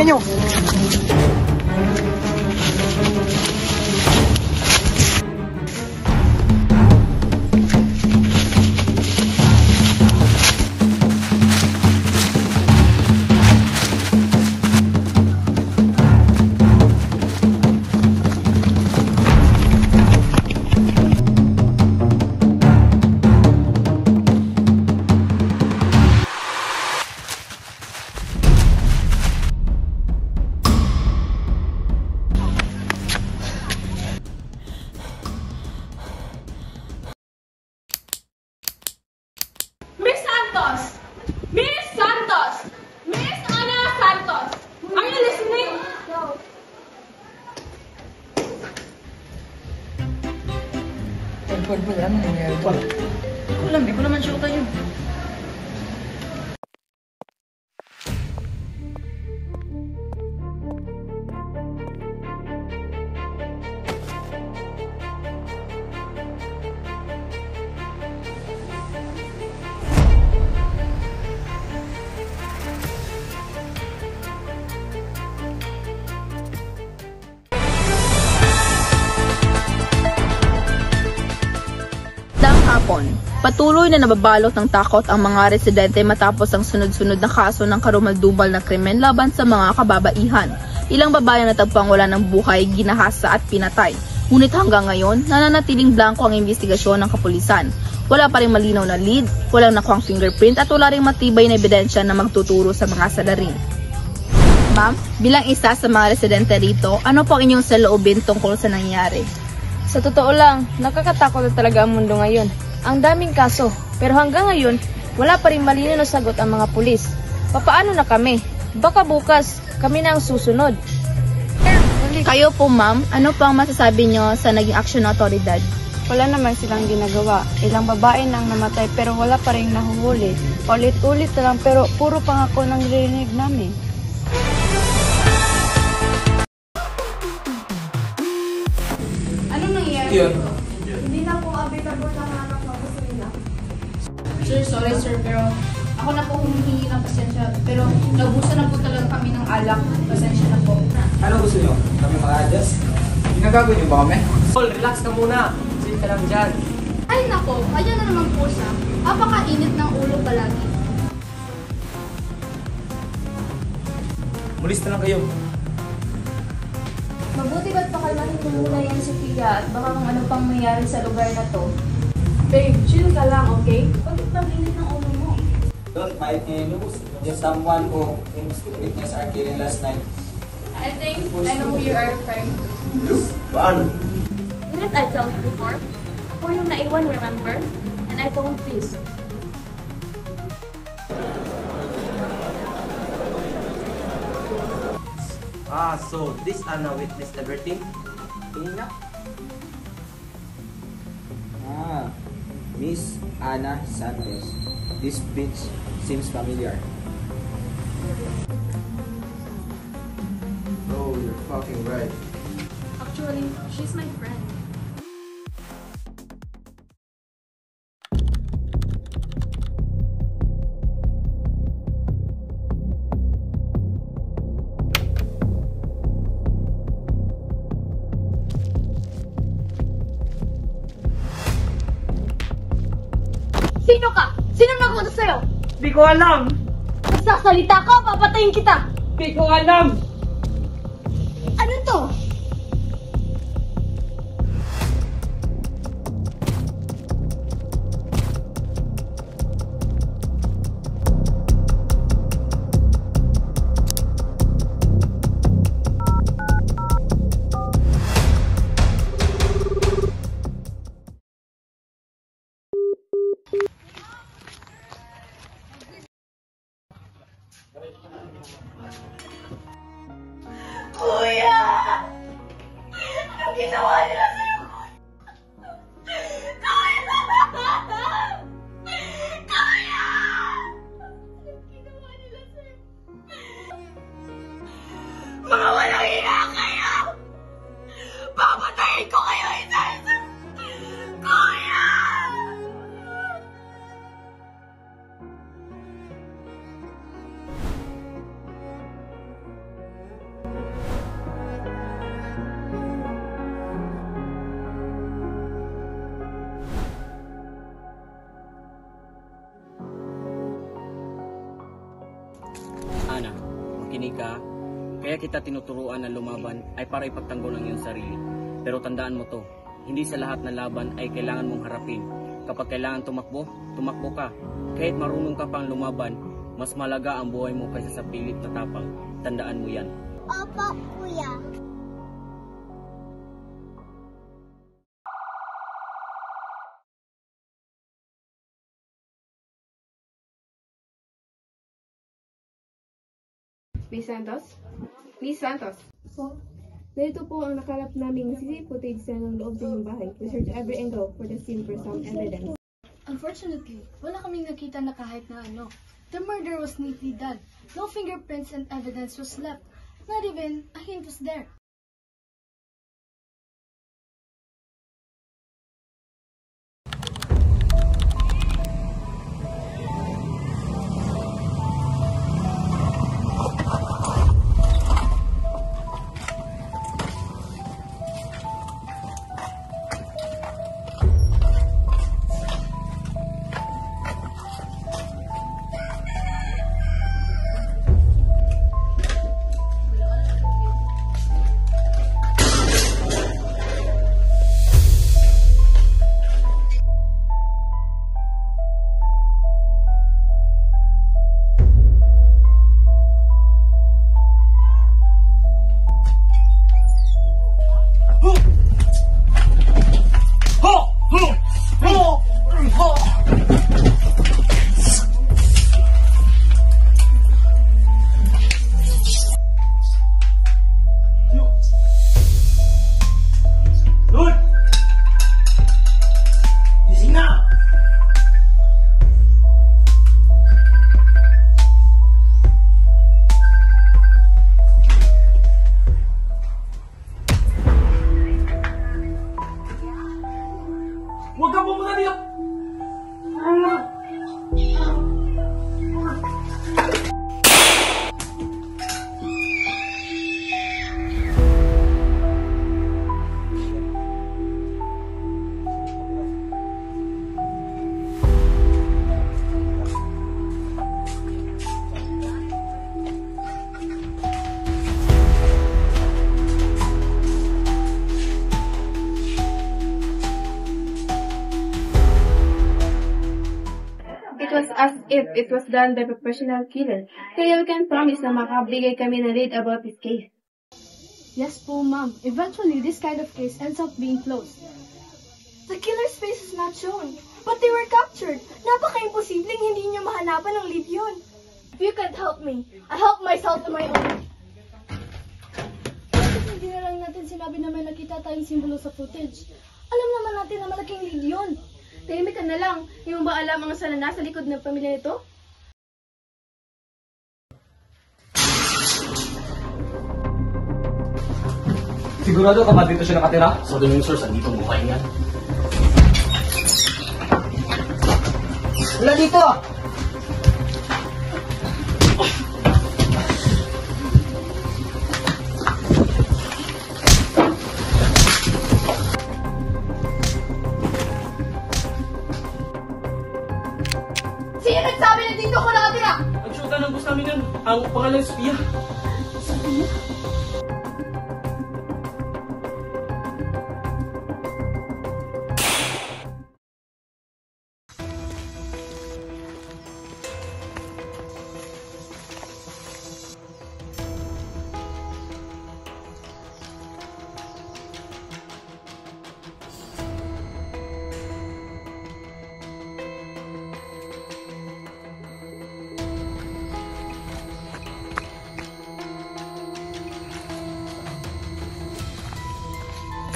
Tingnan nyo! Ano nangyayari doon? Alam, di ko naman siya tayo. Hapon. Patuloy na nababalot ng takot ang mga residente matapos ang sunod-sunod na kaso ng karumal-dumal na krimen laban sa mga kababaihan. Ilang babae na natagpuang wala ng buhay, ginahasa at pinatay. Ngunit hanggang ngayon, nananatiling blanko ang investigasyon ng kapulisan. Wala pa rin malinaw na lead, walang nakuhang fingerprint at wala rin matibay na ebidensya na magtuturo sa mga salarin. Ma'am, bilang isa sa mga residente rito, ano po ang inyong saloobin tungkol sa nangyari? Sa totoo lang, nakakatakot na talaga ang mundo ngayon. Ang daming kaso, pero hanggang ngayon, wala pa rin malinaw na sagot ang mga pulis. Papaano na kami? Baka bukas, kami na ang susunod. Kayo po ma'am, ano po ang masasabi nyo sa naging aksyon ng otoridad? Wala naman silang ginagawa. Ilang babae nang namatay pero wala pa rin nahuhuli. Ulit-ulit na lang pero puro pangako nang narinig namin. Yun. Hindi na po available ng anak na gusto nila. Sir, sorry sir, pero ako na po humihingi ng pasensya. Pero naubusan na po talaga kami ng alak. Pasensya na po. Ano gusto nyo? Kami mag-adjust? Ginagago nyo ba kami? Paul, relax ka muna. Sit ka lang dyan. Ay nako, kaya na naman po siya. Apakainit ng ulo palagi. Mulis na lang kayo. Mabuti ba't pakalmahin mo muna yan si Pia at baka kung ano pang mayari sa lugar na to. Babe, chill ka lang, okay? Bakit bang init ng ulo mo? Don't fight him. Just someone who witnessed our killing last night. I think I know who you are referring to. Paano? Didn't I tell you before? Ako yung naiwan, remember? And I told this. So this Anna witnessed everything? Tingin na. Miss Ana Santos. This bitch seems familiar. Oh, you're fucking right. Actually, she's my friend. Sino ka? Sino nagpunta sa'yo? Di ko alam! Magsasalita ka, papatayin kita! Di ko alam! Ano to? Kuya! Anong ginawa nila sa'yo? Kuya! Kuya! Anong ginawa nila sa'yo? Mga walang ina kayo! Papatayin ko kayo isa-isa! Kuya! makinig ka. Kaya kita tinuturuan na lumaban ay para ipagtanggol ang iyong sarili. Pero tandaan mo to, hindi sa lahat ng laban ay kailangan mong harapin. Kapag kailangan tumakbo, tumakbo ka. Kahit marunong ka pang lumaban, mas malaga ang buhay mo kaysa sa pilit na tapang. Tandaan mo yan. Opo, kuya. Miss Santos? Miss Santos? Po? Dito po ang nakalap naming CCTV footage sa ng loob din ng bahay. We search every angle for the scene for some evidence. Unfortunately, wala kaming nakita na kahit na ano. The murder was neatly done. No fingerprints and evidence was left. Not even a hint was there. Huwag ka pumunta dito! It was as if it was done by a professional killer. Kaya you can promise na makabigay kami ng lead about this case. Yes po, ma'am. Eventually, this kind of case ends up being closed. The killer's face is not shown, but they were captured. Napaka-imposibleng hindi niyo mahanapan ng lead yun. If you can't help me, I help myself on my own. Bakit hindi na lang natin sinabi na may nakita tayong simbolo sa footage? Alam naman natin na malaking lead yun. Tahimik ka na lang. Hindi mo ba alam ang sana nasa likod ng pamilya nito? Sigurado ka ba dito siya nakatira? Sa tingin sir, saan ditong buhay yan? Wala dito! Sino nagsabi na dito ko nakatira? Nagsyuta ng boss namin yan. Ang pangalan Sophia. Sophia?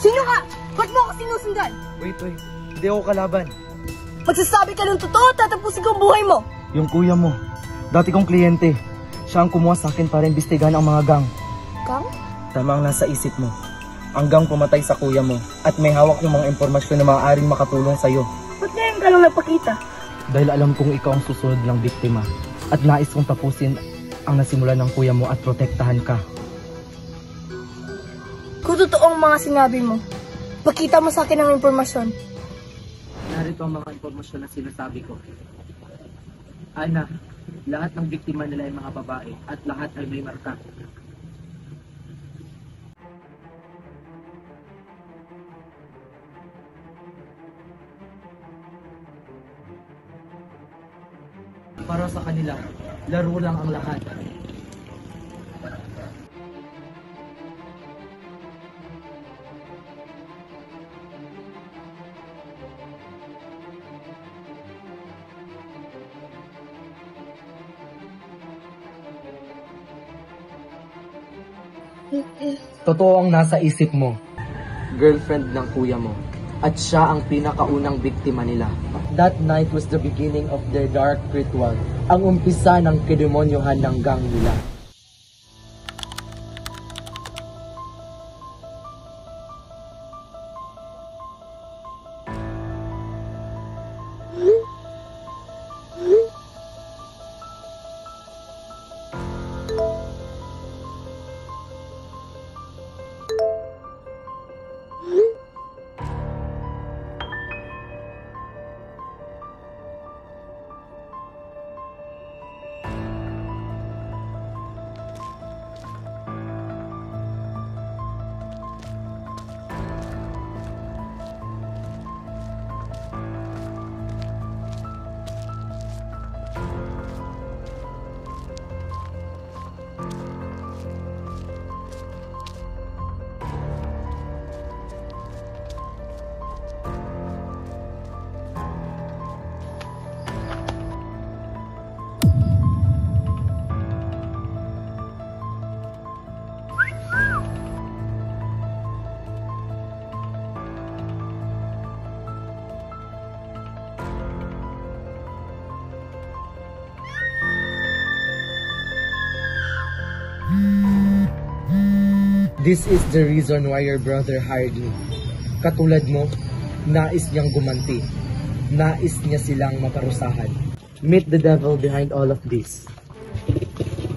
Sino ka? Ba't mo ako sinusundan? Wait. Hindi ako kalaban. Magsasabi ka ng totoo, tatapusin ko ang buhay mo. Yung kuya mo, dati kong kliyente. Siya ang kumuha sa akin para imbestigahan ang mga gang. Gang? Tama ang nasa isip mo. Ang gang pumatay sa kuya mo at may hawak yung mga impormasyon na maaaring makatulong sa'yo. Ba't ngayon ka lang nagpakita? Dahil alam kong ikaw ang susunod ng biktima at nais kong tapusin ang nasimulan ng kuya mo at protektahan ka. Kung totoo ang mga sinabi mo, pakita mo sa akin ang impormasyon. Narito ang mga impormasyon na sinasabi ko. Ana, Lahat ng biktima nila ay mga babae at lahat ay may marka. Para sa kanila, laro lang ang lahat. Totoo ang nasa isip mo. Girlfriend ng kuya mo. At siya ang pinakaunang biktima nila. That night was the beginning of their dark ritual. Ang umpisa ng kedemonyohan ng gang nila. This is the reason why your brother hired me. Katulad mo, nais niyang gumanti. Nais niya silang maparusahan. Meet the devil behind all of this.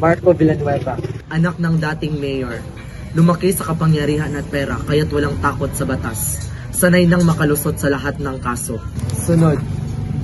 Marco Villanueva, anak ng dating mayor. Lumaki sa kapangyarihan at pera, kaya't walang takot sa batas. Sanay nang makalusot sa lahat ng kaso. Sunod,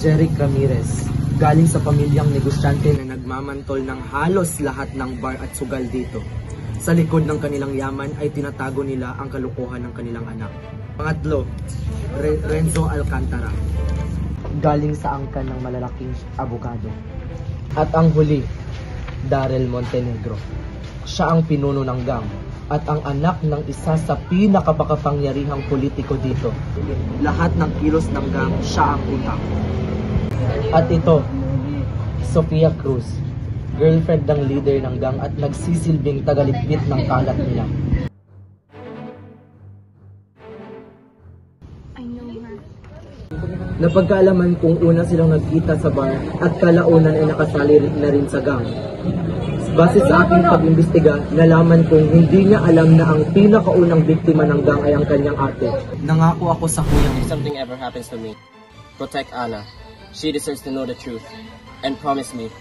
Jeric Ramirez. Galing sa pamilyang negosyante na nagmamantol ng halos lahat ng bar at sugal dito. Sa likod ng kanilang yaman ay tinatago nila ang kalukuhan ng kanilang anak. Pangatlo, Renzo Alcantara. Galing sa angkan ng malalaking abogado. At ang huli, Darrell Montenegro. Siya ang pinuno ng gang at ang anak ng isa sa pinakapakapangyarihang politiko dito. Lahat ng kilos ng gang, siya ang utak. At ito, Sofia Cruz. Girlfriend ng leader ng gang at nagsisilbing tagaligpit ng kalat nila. Napagkaalaman kong una silang nagkita sa bar at kalaunan ay nakasali na rin sa gang. Base sa aking pag-imbestiga, nalaman kong hindi niya alam na ang pinakaunang biktima ng gang ay ang kanyang ate. Nangako ako sa kuya mo. If something ever happens to me, protect Anna. She deserves to know the truth. And promise me,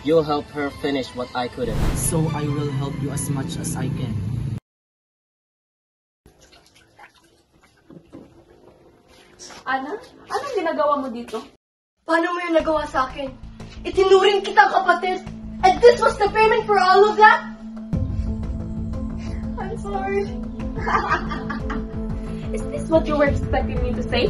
you'll help her finish what I couldn't. So I will help you as much as I can. Ana, anong ginagawa mo dito? Paano mo yung nagawa sa akin? Itinuring kitang kapatid, and this was the payment for all of that? I'm sorry. Is this what you were expecting me to say?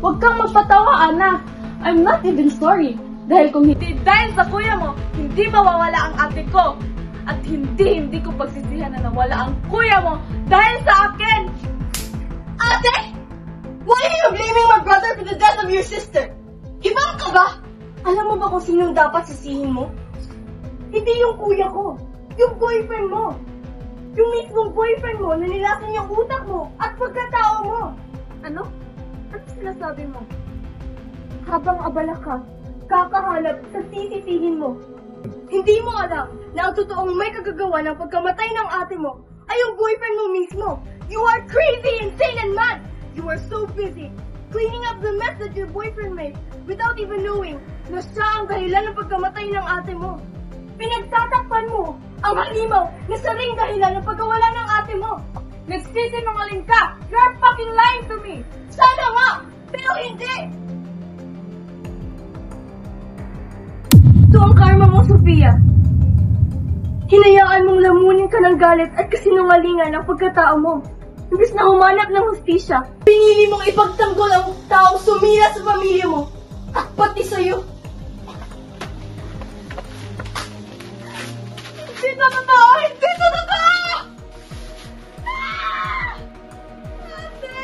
Huwag kang magpatawa, Ana. I'm not even sorry. Dahil kung hindi dahil sa kuya mo, hindi mawawala ang ate ko. At hindi ko pagsisihan na nawala ang kuya mo dahil sa akin. Ate! Why are you blaming my brother for the death of your sister? Ibang ka ba? Alam mo ba kung sinong dapat sisihin mo? Hindi yung kuya ko. Yung boyfriend mo. Yung mismong boyfriend mo na nilasan yung utak mo at pagkatao mo. Ano? Ano sinasabi mo? Habang abala ka, kakahanap sa sisisihin mo. Hindi mo alam na ang totoong may kagagawa ng pagkamatay ng ate mo ay yung boyfriend mo mismo. You are crazy, insane, and mad! You are so busy cleaning up the mess that your boyfriend made without even knowing na siya ang dahilan ng pagkamatay ng ate mo. Pinagtatakpan mo ang halimaw na siya ring dahilan ng pagkawala ng ate mo. Nagsisinungaling ka! You're fucking lying to me! Sana nga! Pero hindi! Ito ang karma mo, Sofia. Hinayaan mong lamunin ka ng galit at kasinungalingan ng pagkatao mo. Imbis na humanap ng hustisya, pinili mong ipagtanggol ang taong sumira sa pamilya mo at pati sa'yo. Hindi ito totoo! Hindi ito totoo! Ate!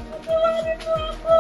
Patawarin mo ako!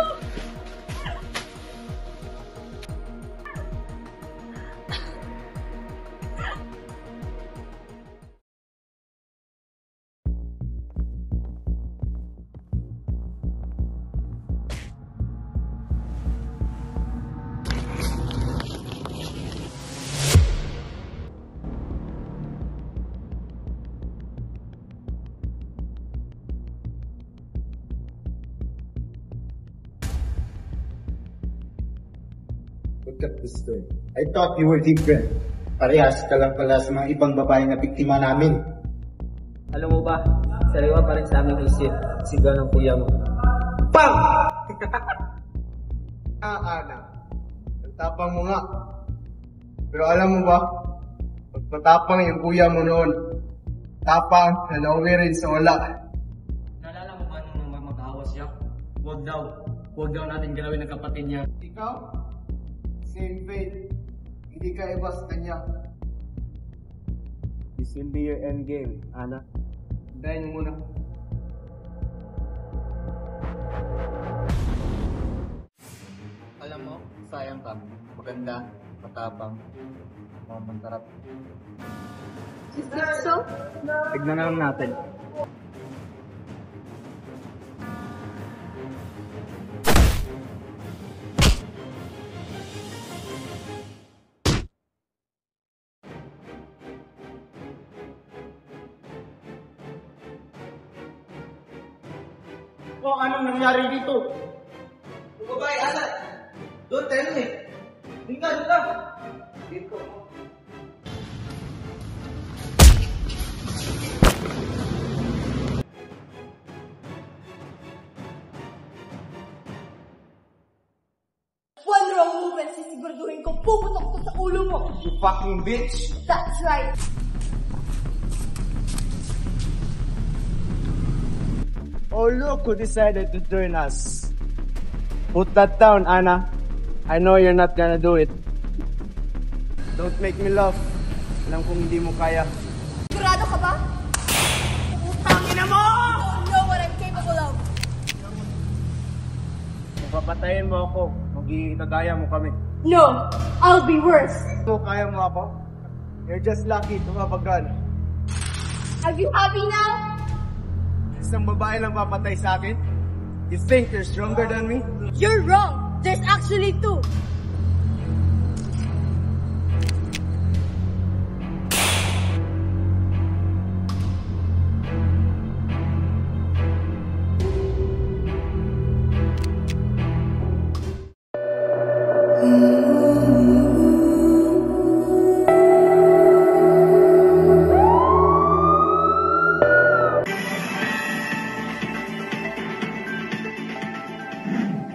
Look at this story. I thought you were different. Parehas ka lang pala sa mga ibang babae na biktima namin. Alam mo ba, sariwa pa rin sa aming isip, sigaw ng kuya mo. Bang! Ana. Ang tapang mo nga. Pero alam mo ba, pagpatapang yung kuya mo noon, tapang na nauwi rin sa wala. Naalala mo ba nung mag-aawas siya? Huwag daw natin galawin ng kapatid niya. Ikaw? Same fate. Hindi ka iba sa kanya. This will be your end game, Ana. Hintayin mo muna. Alam mo, sayang ka. Maganda, matapang, mamantarap. Is it so? Tignan na lang natin. O, anong nangyari dito? Babae, anak! Don't tell me! Dito! Dito. One wrong move and sisiguraduhin ko puputok ko sa ulo mo. You fucking bitch! That's right. Oh, look who decided to join us. Put that down, Ana. I know you're not gonna do it. Don't make me laugh. Alam kong hindi mo kaya. Sigurado ka ba? Utangin na mo! You don't know what I'm capable of. Kung papatayin mo ako, magigagaya mo kami. No, I'll be worse. So, kaya mo ako? You're just lucky to have a gun. Are you happy now? Isang babae lang papatay sa akin? You think you're stronger than me? You're wrong. There's actually two.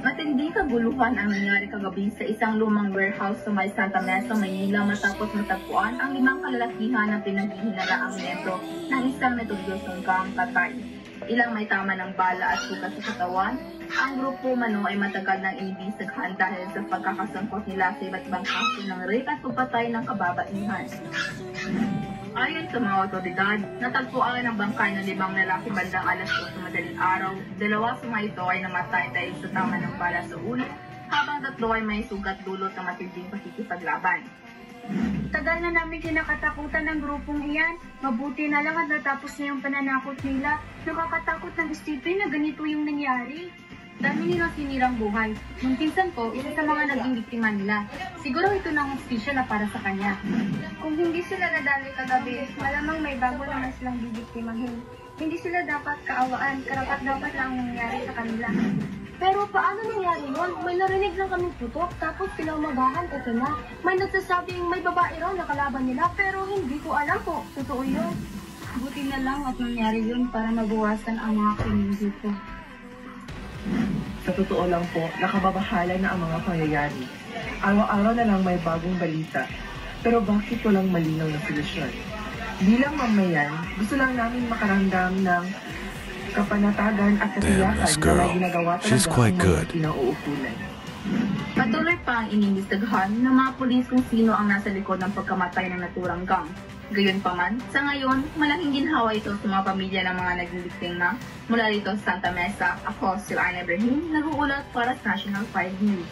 Matinding kaguluhan ang nangyari kagabi sa isang lumang warehouse sa may Santa Mesa, Manila matapos matagpuan ang 5 kalalakihan na pinaghihinala ang membro ng isang metodyosong gang patay. Ilang may tama ng bala at sugat sa katawan, ang grupo mano ay matagal nang inibisaghand dahil sa pagkakasangkot nila sa iba't ibang kaso ng rape at pagpatay ng kababaihan. Ayon sa mga otoridad, natagpuan ang bangkay ng 5 lalaki bandang alas 2 sa madaling araw. 2 sa mga ito ay namatay dahil sa tama ng bala sa ulo, habang 3 ay may sugat dulot ng matinding pakikipaglaban. Tagal na namin kinakatakutan ng grupong iyan. Mabuti na lang at natapos na yung pananakot nila. Nakakatakot ng isipin na ganito yung nangyari. Dami nilang sinirang buhay. Nung pinsan ko, isa sa mga naging biktima nila. Siguro ito na ang hustisya na para sa kanya. Kung hindi sila nadali kagabi, malamang may bago naman silang bibiktimahin. Hindi sila dapat kaawaan, karapat dapat lang nangyari sa kanila. Pero paano nangyari yun? May narinig lang kami putok, tapos pinamagahan ito na. May nagsasabing may babae raw na kalaban nila, pero hindi ko alam po. Totoo yun. Buti na lang at nangyari yun para mabawasan ang mga krimen dito. Sa totoo lang po, nakababahala na ang mga pangyayari. Araw-araw na lang may bagong balita. Pero bakit walang malinaw na solusyon? Bilang mamayan, gusto lang namin makaramdam ng kapanatagan at katiyakan na may ginagawa talaga ang mga pinauukulan. Patuloy pa ang iniimbestigahan ng mga pulis kung sino ang nasa likod ng pagkamatay ng naturang gang. Gayunpaman, sa ngayon, malaking ginhawa ito sa mga pamilya ng mga naging biktima. Mula rito sa Santa Mesa, ako si Laina Ibrahim, nag-uulat para sa National 5 News.